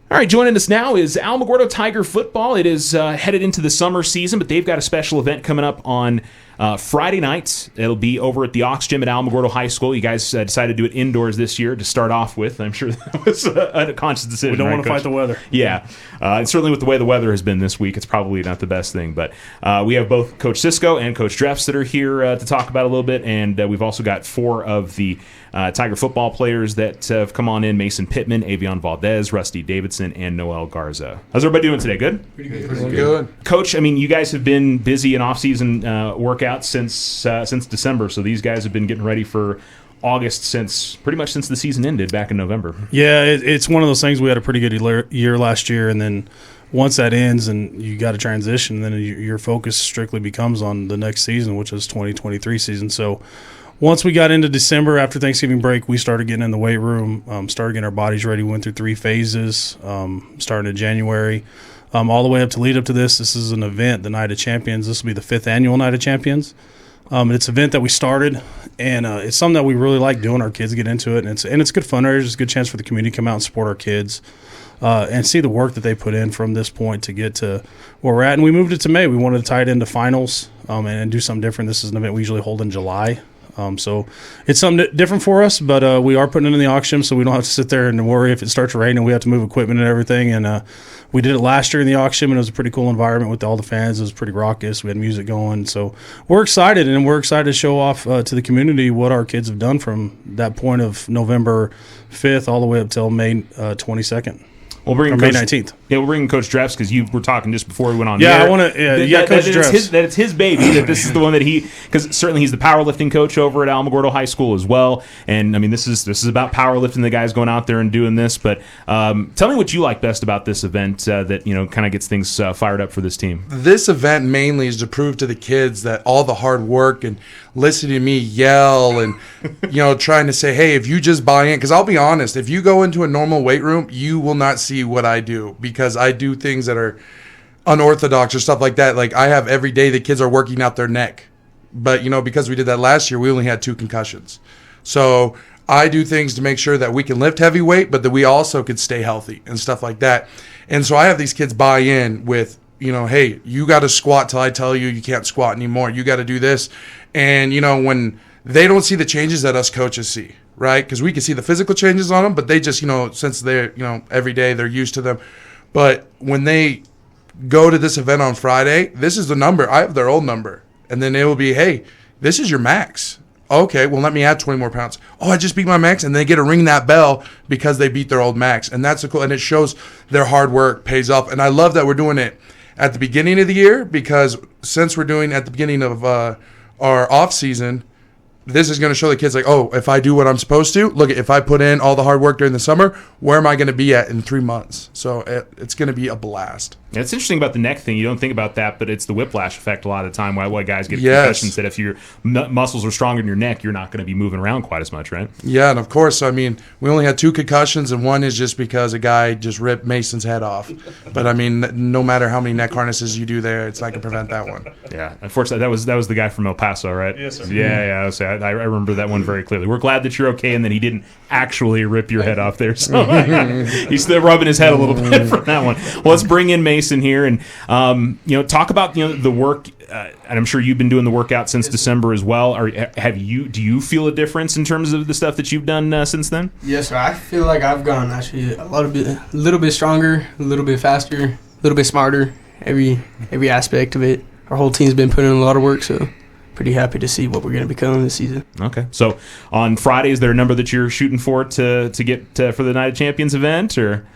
All right, joining us now is Alamogordo Tiger football. It is headed into the summer season, but they've got a special event coming up on Friday night. It'll be over at the Aux Gym at Alamogordo High School. You guys decided to do it indoors this year to start off with. I'm sure that was a conscious decision. We don't want to fight the weather. Yeah, and certainly with the way the weather has been this week, it's probably not the best thing. But we have both Coach CIsco and Coach Drefs that are here to talk about it a little bit, and we've also got 4 of the Tiger football players that have come on in: Mason Pitman, Valdez, Rusty Davidson, and Noel Garza. How's everybody doing today? Good? Pretty good. Coach, I mean, you guys have been busy in off-season workouts since December, so these guys have been getting ready for August pretty much since the season ended back in November. Yeah, it's one of those things. We had a pretty good year last year, and then once that ends and you got to transition, then your focus strictly becomes on the next season, which is 2023 season. So once we got into December after Thanksgiving break, we started getting in the weight room, started getting our bodies ready. We went through 3 phases, starting in January, all the way up to lead up to this. This is an event, the Night of Champions. This will be the 5th annual Night of Champions. It's an event that we started, and it's something that we really like doing. Our kids get into it, and it's good fundraisers. It's a good chance for the community to come out and support our kids and see the work that they put in from this point to get to where we're at. And we moved it to May. We wanted to tie it into finals and do something different. This is an event we usually hold in July. So it's something different for us, but we are putting it in the auction, so we don't have to sit there and worry if it starts raining. We have to move equipment and everything. And we did it last year in the auction, and it was a pretty cool environment with all the fans. It was pretty raucous. We had music going. So we're excited, and we're excited to show off to the community what our kids have done from that point of November 5th all the way up till May 22nd. We'll bring May 19th. Yeah, we'll bring Coach Drefs because you were talking just before we went on. Yeah, air. I want to. Coach Drefs. That it's his baby. That this is the one that because certainly he's the powerlifting coach over at Alamogordo High School as well. And I mean, this is about powerlifting. The guys going out there and doing this. But tell me what you like best about this event that kind of gets things fired up for this team. This event mainly is to prove to the kids that all the hard work and listening to me yell and trying to say, hey, if you just buy in, because I'll be honest, if you go into a normal weight room, you will not see what I do, because I do things that are unorthodox or stuff like that. Like I have every day the kids are working out their neck, but because we did that last year, we only had 2 concussions. So I do things to make sure that we can lift heavy weight, but that we also could stay healthy and stuff like that. And so I have these kids buy in with, hey, you got to squat till I tell you you can't squat anymore. You got to do this. And, when they don't see the changes that us coaches see, right? Because we can see the physical changes on them, but they just, since they're, every day they're used to them. But when they go to this event on Friday, this is the number. I have their old number. And then it will be, hey, this is your max. Okay, well, let me add 20 more pounds. Oh, I just beat my max. And they get to ring that bell because they beat their old max. And that's cool. And it shows their hard work pays off. And I love that we're doing it at the beginning of the year, because since we're doing at the beginning of our off season, this is going to show the kids like, oh, if I do what I'm supposed to, look, if I put in all the hard work during the summer, where am I going to be at in 3 months? So it's going to be a blast. Yeah, it's interesting about the neck thing. You don't think about that, but it's the whiplash effect a lot of the time why guys get concussions, that if your muscles are stronger in your neck, you're not going to be moving around quite as much, right? Yeah, and of course, I mean, we only had 2 concussions, and one is just because a guy just ripped Mason's head off. But, I mean, no matter how many neck harnesses you do there, it's not going to prevent that one. Yeah, unfortunately, that was the guy from El Paso, right? Yes, sir. Yeah, I remember that one very clearly. We're glad that you're okay and that he didn't actually rip your head off there. So he's still rubbing his head a little bit from that one. Well, let's bring in Mason here and talk about the work. And I'm sure you've been doing the workout since December as well. Do you feel a difference in terms of the stuff that you've done since then? Yes, sir. I feel like I've gone actually a little bit stronger, a little bit faster, a little bit smarter. Every aspect of it. Our whole team's been putting in a lot of work, so pretty happy to see what we're going to become this season. Okay. So on Friday, is there a number that you're shooting for to get for the Night of Champions event? Or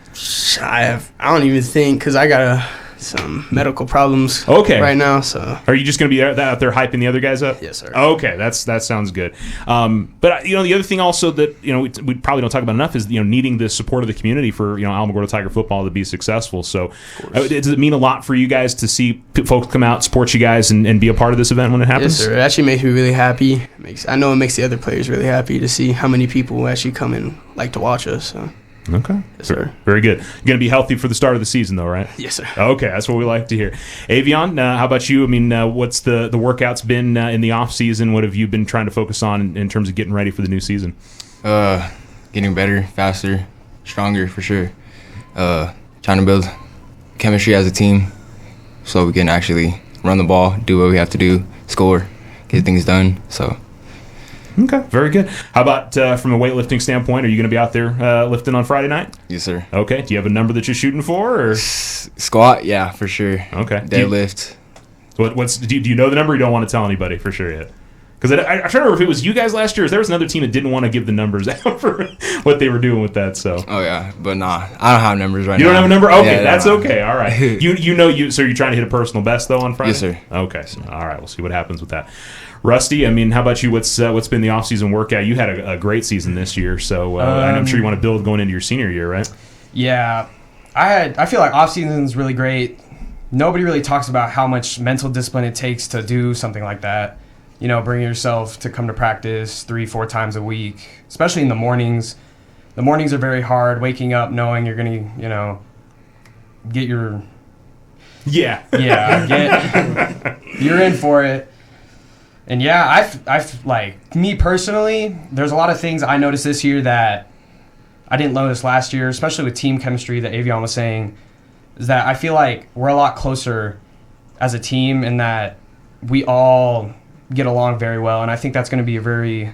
I don't even think, because I got some medical problems right now. So are you just going to be out there hyping the other guys up? Yes, sir. Okay, that sounds good. But the other thing also that we probably don't talk about enough is needing the support of the community for Alamogordo Tiger football to be successful. So does it mean a lot for you guys to see folks come out, support you guys, and be a part of this event when it happens? Yes, sir. It actually makes me really happy. I know it makes the other players really happy to see how many people actually come and like to watch us. So. Okay. Yes, sir. Very good. You're going to be healthy for the start of the season, though, right? Yes, sir. Okay, that's what we like to hear. Avion, how about you? I mean, what's the workouts been in the off season? What have you been trying to focus on in terms of getting ready for the new season? Getting better, faster, stronger for sure. trying to build chemistry as a team so we can actually run the ball, do what we have to do, score, get things done. So. Okay, very good. How about from a weightlifting standpoint? Are you going to be out there lifting on Friday night? Yes, sir. Okay. Do you have a number that you're shooting for? Or? Squat, yeah, for sure. Okay. Deadlift. Do you know the number? Or you don't want to tell anybody for sure yet? Because I try to remember if it was you guys last year, or there was another team that didn't want to give the numbers out for what they were doing with that. So. Oh yeah, but nah, I don't have numbers right now. You don't have a number? Okay, yeah, that's okay. All right. So you're trying to hit a personal best though on Friday? Yes, sir. Okay. So, all right. We'll see what happens with that. Rusty, I mean, how about you? What's been the off-season workout? You had a great season this year, so I'm sure you want to build going into your senior year, right? Yeah, I feel like off-season is really great. Nobody really talks about how much mental discipline it takes to do something like that. You know, bring yourself to come to practice 3-4 times a week, especially in the mornings. The mornings are very hard, waking up knowing you're going to, you know, get your... Yeah. You're in for it. And yeah, I've like, me personally, there's a lot of things I noticed this year that I didn't notice last year, especially with team chemistry that Avion was saying, is that I feel like we're a lot closer as a team and that we all get along very well. And I think that's going to be a very,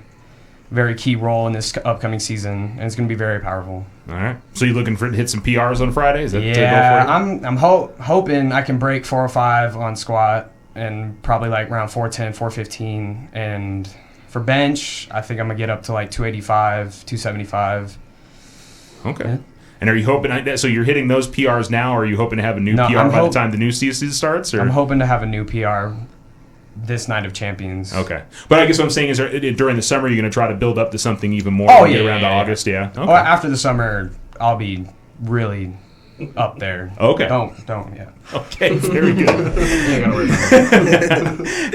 very key role in this upcoming season. And it's going to be very powerful. All right. So you looking to hit some PRs on Friday? Is that yeah, to go for you? I'm hoping I can break 405 on squat. And probably like around 410, 415. And for bench, I think I'm going to get up to like 285, 275. Okay. Yeah. And are you hoping, so you're hitting those PRs now, or are you hoping to have a new PR by the time the new season starts? Or? I'm hoping to have a new PR this Night of Champions. Okay. But I guess what I'm saying is during the summer, you're going to try to build up to something even more around August, yeah? Okay. Well, after the summer, I'll be really up there. Okay. Don't, yeah. Okay, very good.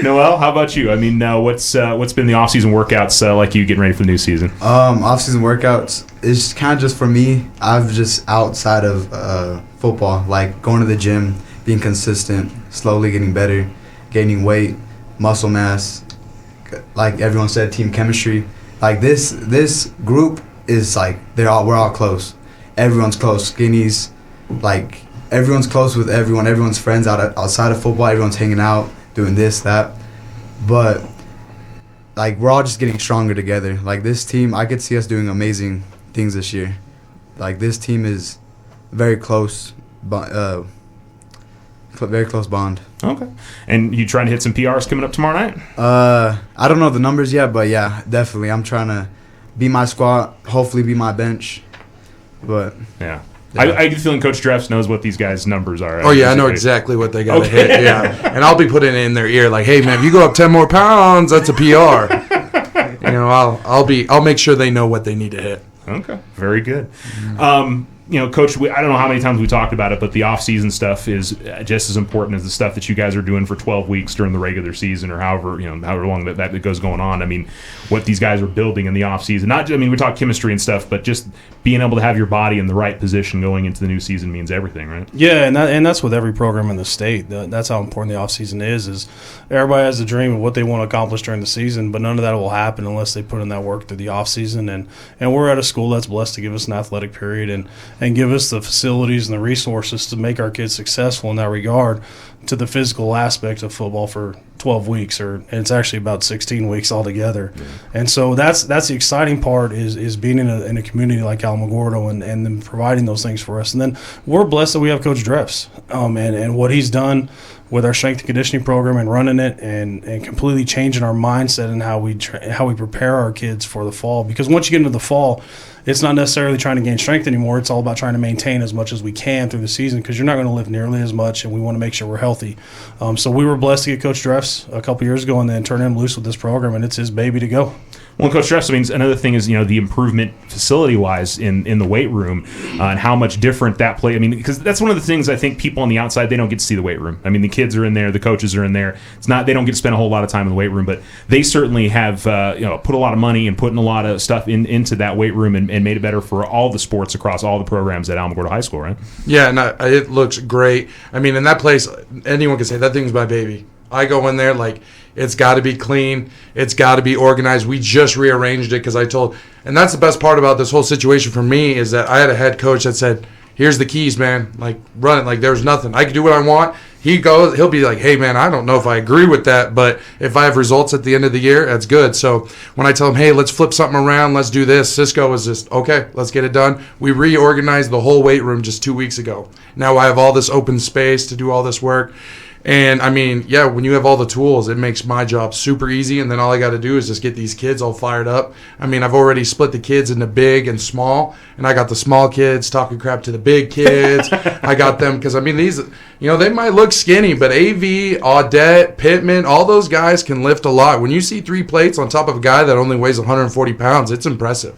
Noel, how about you? I mean, what's been the off-season workouts like you getting ready for the new season? Off-season workouts is kind of just for me. I've just outside of football, like going to the gym, being consistent, slowly getting better, gaining weight, muscle mass. Like everyone said, team chemistry. Like this group is like we're all close. Everyone's close. Skinnies. Like everyone's close with everyone. Everyone's friends outside of football. Everyone's hanging out, doing this, that. But like we're all just getting stronger together. Like this team, I could see us doing amazing things this year. Like this team is very close, very close bond. Okay. And you trying to hit some PRs coming up tomorrow night? I don't know the numbers yet, but yeah, definitely. I'm trying to be my squat, hopefully be my bench. But yeah. I get the feeling Coach Drefs knows what these guys' numbers are. Oh, yeah, I know exactly what they got to hit. Yeah, and I'll be putting it in their ear like, hey, man, if you go up 10 more pounds, that's a PR. You know, I'll make sure they know what they need to hit. Okay, very good. Coach, I don't know how many times we talked about it, but the off-season stuff is just as important as the stuff that you guys are doing for 12 weeks during the regular season or however long that goes going on. I mean, what these guys are building in the off-season. We talk chemistry and stuff, but just being able to have your body in the right position going into the new season means everything, right? Yeah, and that's with every program in the state. That's how important the off-season is everybody has a dream of what they want to accomplish during the season, but none of that will happen unless they put in that work through the off-season. And we're at a school that's blessed to give us an athletic period and give us the facilities and the resources to make our kids successful in that regard to the physical aspect of football for 12 weeks, and it's actually about 16 weeks altogether. Yeah. And so that's the exciting part is being in a community like Alamogordo and them providing those things for us. And then we're blessed that we have Coach Drefs and what he's done with our strength and conditioning program and running it and completely changing our mindset and how we prepare our kids for the fall. Because once you get into the fall, it's not necessarily trying to gain strength anymore. It's all about trying to maintain as much as we can through the season because you're not going to live nearly as much, and we want to make sure we're healthy. So we were blessed to get Coach Drefs a couple years ago and then turn him loose with this program, and it's his baby to go. Well, Coach Drefs, another thing is, the improvement facility-wise in the weight room and how much different that play. Because that's one of the things I think people on the outside, they don't get to see the weight room. The kids are in there, the coaches are in there. They don't get to spend a whole lot of time in the weight room, but they certainly have put a lot of money and putting a lot of stuff into that weight room and made it better for all the sports across all the programs at Alamogordo High School, right? Yeah, and it looks great. In that place, anyone can say, that thing's my baby. I go in there like, it's got to be clean. It's got to be organized. We just rearranged it because and that's the best part about this whole situation for me is that I had a head coach that said, here's the keys, man. Like, run it like there's nothing. I can do what I want. He'll be like, hey, man, I don't know if I agree with that, but if I have results at the end of the year, that's good. So when I tell him, hey, let's flip something around, let's do this, CIsco was just, okay, let's get it done. We reorganized the whole weight room just 2 weeks ago. Now I have all this open space to do all this work. And, I mean, yeah, when you have all the tools, it makes my job super easy. And then all I got to do is just get these kids all fired up. I mean, I've already split the kids into big and small. And I got the small kids talking crap to the big kids. I got them because, I mean, these, they might look skinny, but AV, Audette, Pitman, all those guys can lift a lot. When you see 3 plates on top of a guy that only weighs 140 pounds, it's impressive,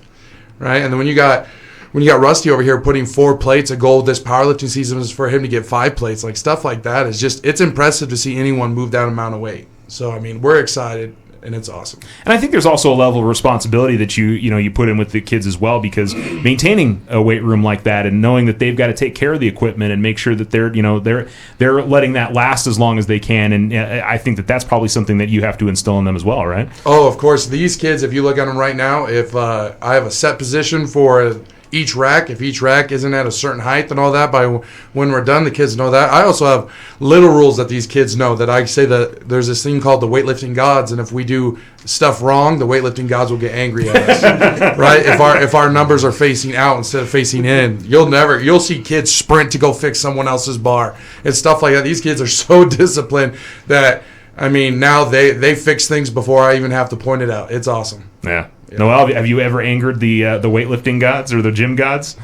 right? And then when you got Rusty over here putting 4 plates, a goal this powerlifting season is for him to get 5 plates. Like, stuff like that is just, it's impressive to see anyone move that amount of weight. So, I mean, we're excited, and it's awesome. And I think there's also a level of responsibility that you put in with the kids as well, because maintaining a weight room like that and knowing that they've got to take care of the equipment and make sure that they're letting that last as long as they can. And I think that that's probably something that you have to instill in them as well, right? Oh, of course. These kids, if you look at them right now, if I have a set position for each rack, if each rack isn't at a certain height and all that, by when we're done, the kids know that. I also have little rules that these kids know, that I say that there's this thing called the weightlifting gods, and if we do stuff wrong, the weightlifting gods will get angry at us. Right? If our numbers are facing out instead of facing in, you'll see kids sprint to go fix someone else's bar and stuff like that. These kids are so disciplined that, I mean, now they fix things before I even have to point it out. It's awesome. Yeah. Noel, have you ever angered the weightlifting gods or the gym gods?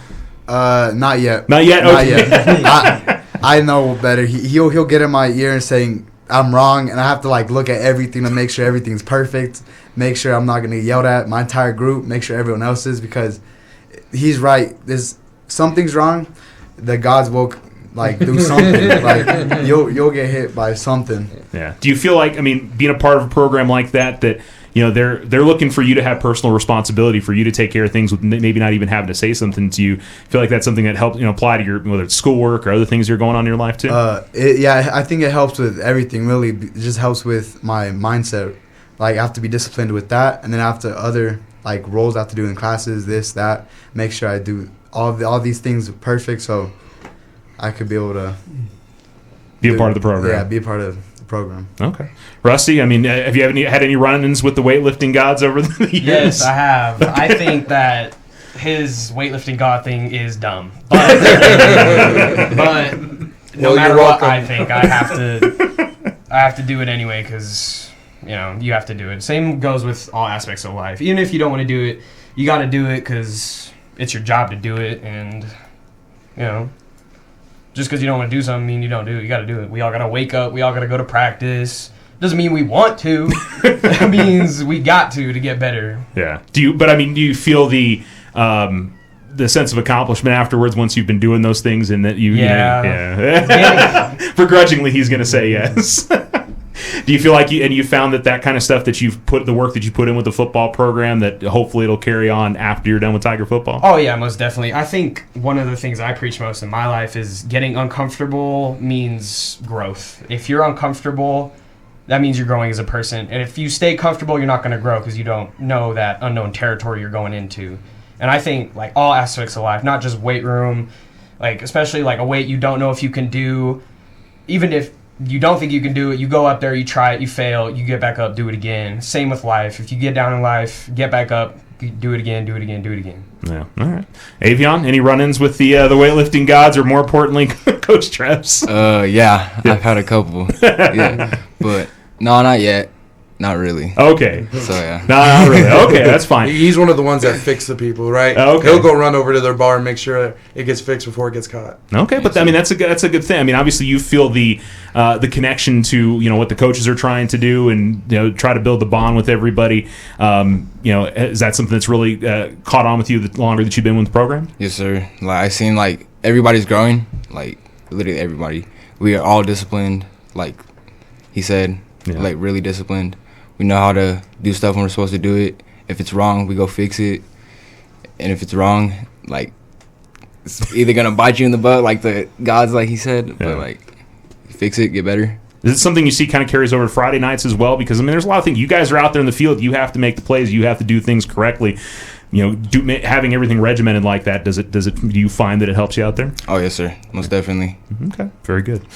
Not yet. Not yet? Okay. Not yet. I know better. He'll get in my ear and saying I'm wrong, and I have to look at everything to make sure everything's perfect, make sure I'm not going to get yelled at my entire group, make sure everyone else is, because he's right. There's something's wrong. The gods will do something. You'll get hit by something. Yeah. Do you feel like, being a part of a program like that they're looking for you to have personal responsibility, for you to take care of things with maybe not even having to say something to you? Feel like that's something that helps apply to your, whether it's schoolwork or other things you're going on in your life too? I think it helps with everything, really. It just helps with my mindset. I have to be disciplined with that, and then after other roles I have to do in classes, this, that, make sure I do all these things perfect, so I could be able to be a part of the program. Yeah, be a part of program. Okay. Rusty, have you had any run-ins with the weightlifting gods over the years? Yes, I have. I think that his weightlifting god thing is dumb. But no matter what, I think I have to do it anyway, because you have to do it. Same goes with all aspects of life. Even if you don't want to do it, you got to do it because it's your job to do it, and just because you don't want to do something, you don't do it. You got to do it. We all got to wake up. We all got to go to practice. Doesn't mean we want to. That means we got to get better. Yeah. Do you feel the sense of accomplishment afterwards once you've been doing those things, and that yeah. Begrudgingly, he's going to say yes. Do you feel like you found that kind of stuff that the work that you put in with the football program, that hopefully it'll carry on after you're done with Tiger football? Oh yeah, most definitely. I think one of the things I preach most in my life is getting uncomfortable means growth. If you're uncomfortable, that means you're growing as a person. And if you stay comfortable, you're not going to grow, because you don't know that unknown territory you're going into. And I think all aspects of life, not just weight room, especially a weight you don't know if you can do, even if you don't think you can do it, you go up there, you try it, you fail, you get back up, do it again. Same with life. If you get down in life, get back up, do it again, do it again, do it again. Yeah. All right. Avion, any run-ins with the weightlifting gods, or more importantly, Coach Drefs? Yeah, I've had a couple. Yeah, but no, not yet. Not really. Okay. So, yeah. No, not really. Okay, that's fine. He's one of the ones that fix the people, right? Okay. He'll go run over to their bar and make sure it gets fixed before it gets caught. Okay, but that's a good thing. Obviously you feel the connection to what the coaches are trying to do, and try to build the bond with everybody. Is that something that's really caught on with you the longer that you've been with the program? Yes, sir. I seen everybody's growing. Literally everybody. We are all disciplined. He said, really disciplined. We know how to do stuff when we're supposed to do it. If it's wrong, we go fix it. And if it's wrong, it's either going to bite you in the butt, like the gods, like he said, but fix it, get better. Is it something you see kind of carries over to Friday nights as well? Because, there's a lot of things. You guys are out there in the field. You have to make the plays. You have to do things correctly. having everything regimented like that, do you find that it helps you out there? Oh yes, sir. Most definitely. Okay, very good.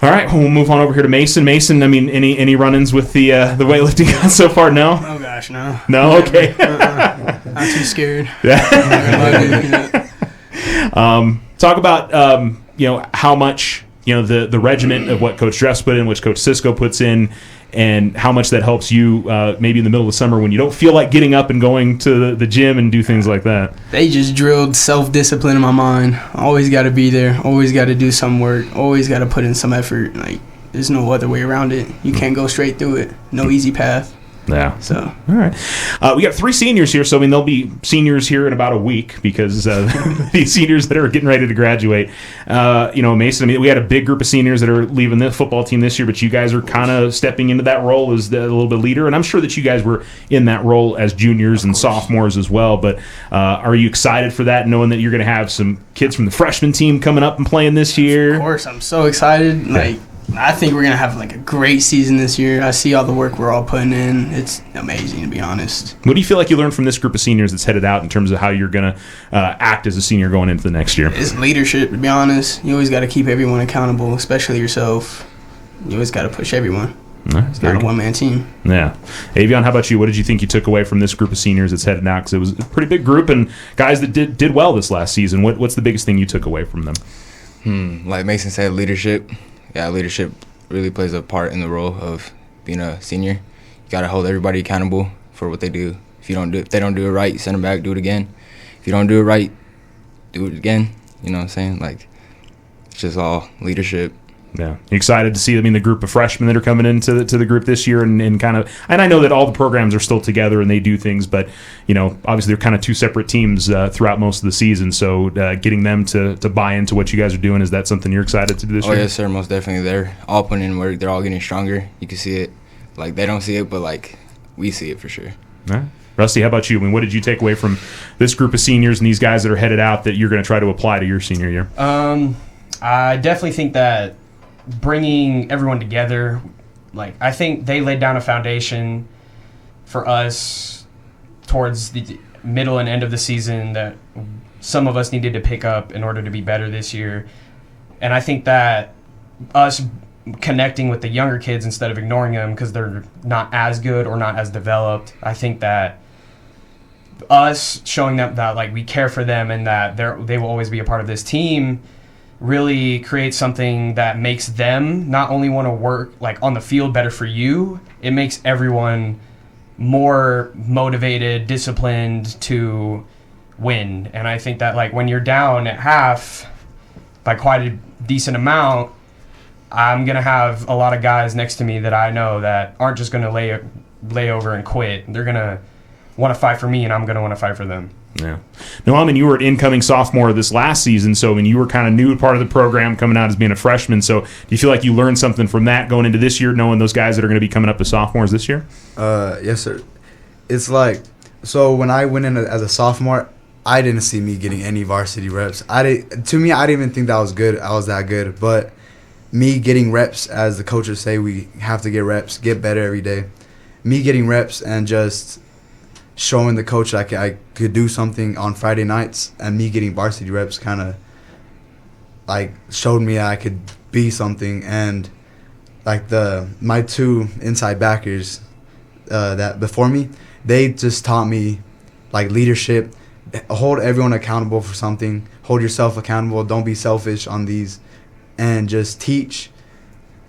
All right, we'll move on over here to Mason. Mason, I mean, any run-ins with the weightlifting so far? No. Oh gosh, no. No. Okay. Not too scared. Yeah. Talk about how much the regiment of what Coach Drefs put in, which Coach CIsco puts in, and how much that helps you maybe in the middle of the summer when you don't feel like getting up and going to the gym and do things like that. They just drilled self-discipline in my mind. Always got to be there. Always got to do some work. Always got to put in some effort. Like, there's no other way around it. You can't go straight through it. No easy path. Yeah. So. All right. We got 3 seniors here, so they'll be seniors here in about a week because the seniors that are getting ready to graduate. Mason, we had a big group of seniors that are leaving the football team this year, but you guys are kind of stepping into that role as a little bit leader, and I'm sure that you guys were in that role as juniors and sophomores as well. But are you excited for that, knowing that you're going to have some kids from the freshman team coming up and playing this year? Of course, I'm so excited. I think we're going to have a great season this year. I see all the work we're all putting in. It's amazing, to be honest. What do you feel like you learned from this group of seniors that's headed out in terms of how you're going to act as a senior going into the next year? It's leadership, to be honest. You always got to keep everyone accountable, especially yourself. You always got to push everyone. It's not a one-man team. Yeah. Avion, how about you? What did you think you took away from this group of seniors that's headed out? Because it was a pretty big group and guys that did well this last season. What's the biggest thing you took away from them? Like Mason said, leadership. Yeah, leadership really plays a part in the role of being a senior. You got to hold everybody accountable for what they do. If they don't do it right, you send them back, do it again. If you don't do it right, do it again. You know what I'm saying? It's just all leadership. Yeah, you excited to see? The group of freshmen that are coming into the group this year, and I know that all the programs are still together and they do things, but obviously they're kind of 2 separate teams throughout most of the season. So getting them to buy into what you guys are doing, is that something you're excited to do this year? Oh yes, sir, most definitely. They're all putting in work. They're all getting stronger. You can see it. They don't see it, but we see it for sure. All right. Rusty, how about you? What did you take away from this group of seniors and these guys that are headed out that you're going to try to apply to your senior year? I definitely think that bringing everyone together, I think they laid down a foundation for us towards the middle and end of the season that some of us needed to pick up in order to be better this year. And I think that us connecting with the younger kids instead of ignoring them because they're not as good or not as developed, I think that us showing them that we care for them and that they will always be a part of this team really creates something that makes them not only want to work on the field better for you, it makes everyone more motivated, disciplined to win. And I think that when you're down at half by quite a decent amount, I'm going to have a lot of guys next to me that I know that aren't just going to lay over and quit. They're going to want to fight for me, and I'm going to want to fight for them. Yeah. Noel, you were an incoming sophomore this last season, so you were kind of new part of the program coming out as being a freshman. So do you feel like you learned something from that going into this year, knowing those guys that are going to be coming up as sophomores this year? Yes, sir. It's so when I went in as a sophomore, I didn't see me getting any varsity reps. To me, I didn't even think that was good. I was that good. But me getting reps, as the coaches say, we have to get reps, get better every day. Me getting reps and just showing the coach I could do something on Friday nights, and me getting varsity reps kind of showed me I could be something. And my 2 inside backers that before me, they just taught me leadership, hold everyone accountable for something, hold yourself accountable, don't be selfish on these, and just teach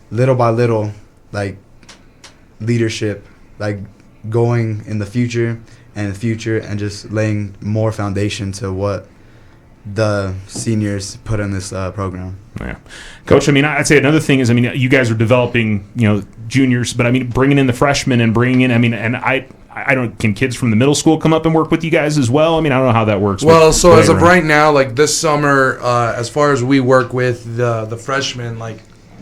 little by little leadership, going in the future and just laying more foundation to what the seniors put in this program. Yeah. Coach, I'd say another thing is, you guys are developing, juniors, but bringing in the freshmen and can kids from the middle school come up and work with you guys as well? I don't know how that works. Well, so as of right now, this summer, as far as we work with the freshmen,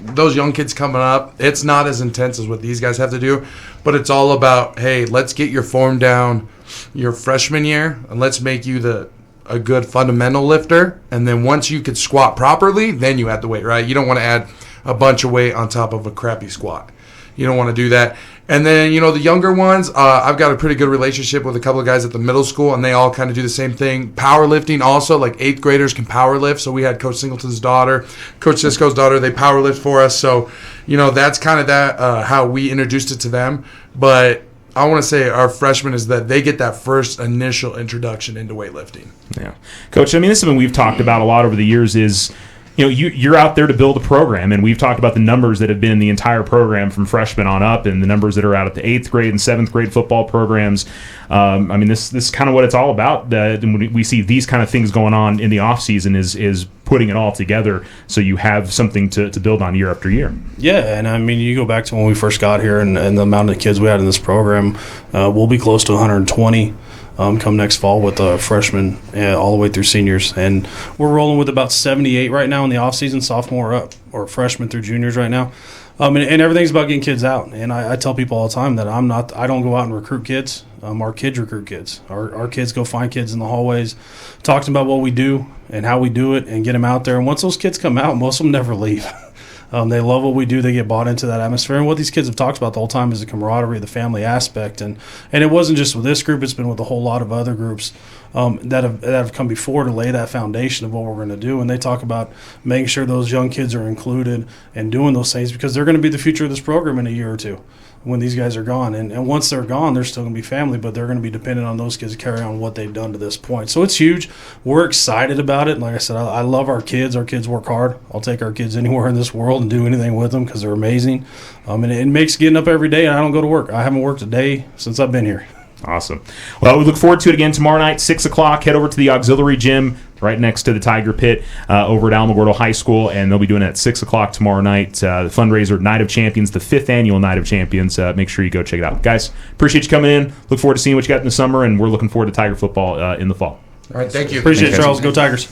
those young kids coming up, it's not as intense as what these guys have to do, but it's all about, hey, let's get your form down your freshman year, and let's make you a good fundamental lifter, and then once you could squat properly, then you have to weight, right? You don't want to add a bunch of weight on top of a crappy squat. You don't want to do that. And then, the younger ones, I've got a pretty good relationship with a couple of guys at the middle school, and they all kind of do the same thing. Powerlifting also, like 8th graders can power lift. So we had Coach Singleton's daughter, Coach CIsco's daughter, they power lift for us. So, that's kind of how we introduced it to them. But I want to say our freshmen is that they get that first initial introduction into weightlifting. Yeah. Coach, I mean, this is something we've talked about a lot over the years is, you're out there to build a program, and we've talked about the numbers that have been in the entire program from freshman on up and the numbers that are out at the 8th grade and 7th grade football programs. I mean, this is kind of what it's all about. When we see these kind of things going on in the offseason is putting it all together so you have something to build on year after year. Yeah, and I mean, you go back to when we first got here and the amount of kids we had in this program, we'll be close to 120 come next fall with freshmen all the way through seniors. And we're rolling with about 78 right now in the offseason, sophomore up, or freshmen through juniors right now. And everything's about getting kids out. And I tell people all the time that I don't go out and recruit kids. Our kids recruit kids. Our kids go find kids in the hallways, talk to them about what we do and how we do it, and get them out there. And once those kids come out, most of them never leave. They love what we do. They get bought into that atmosphere. And what these kids have talked about the whole time is the camaraderie, the family aspect. And it wasn't just with this group. It's been with a whole lot of other groups that have come before to lay that foundation of what we're going to do. And they talk about making sure those young kids are included and doing those things because they're going to be the future of this program in a year or two when these guys are gone. And once they're gone, they're still going to be family, but they're going to be dependent on those kids to carry on what they've done to this point. So it's huge. We're excited about it. And like I said, I love our kids. Our kids work hard. I'll take our kids anywhere in this world and do anything with them because they're amazing. And it makes getting up every day, and I don't go to work. I haven't worked a day since I've been here. Awesome. Well, we look forward to it again tomorrow night, 6 o'clock. Head over to the auxiliary gym right next to the Tiger Pit over at Alamogordo High School, and they'll be doing it at 6 o'clock tomorrow night. The fundraiser, Night of Champions, the 5th annual Night of Champions. Make sure you go check it out. Guys, appreciate you coming in. Look forward to seeing what you got in the summer, and we're looking forward to Tiger football in the fall. All right, thank you. Appreciate it, Charles. Go Tigers.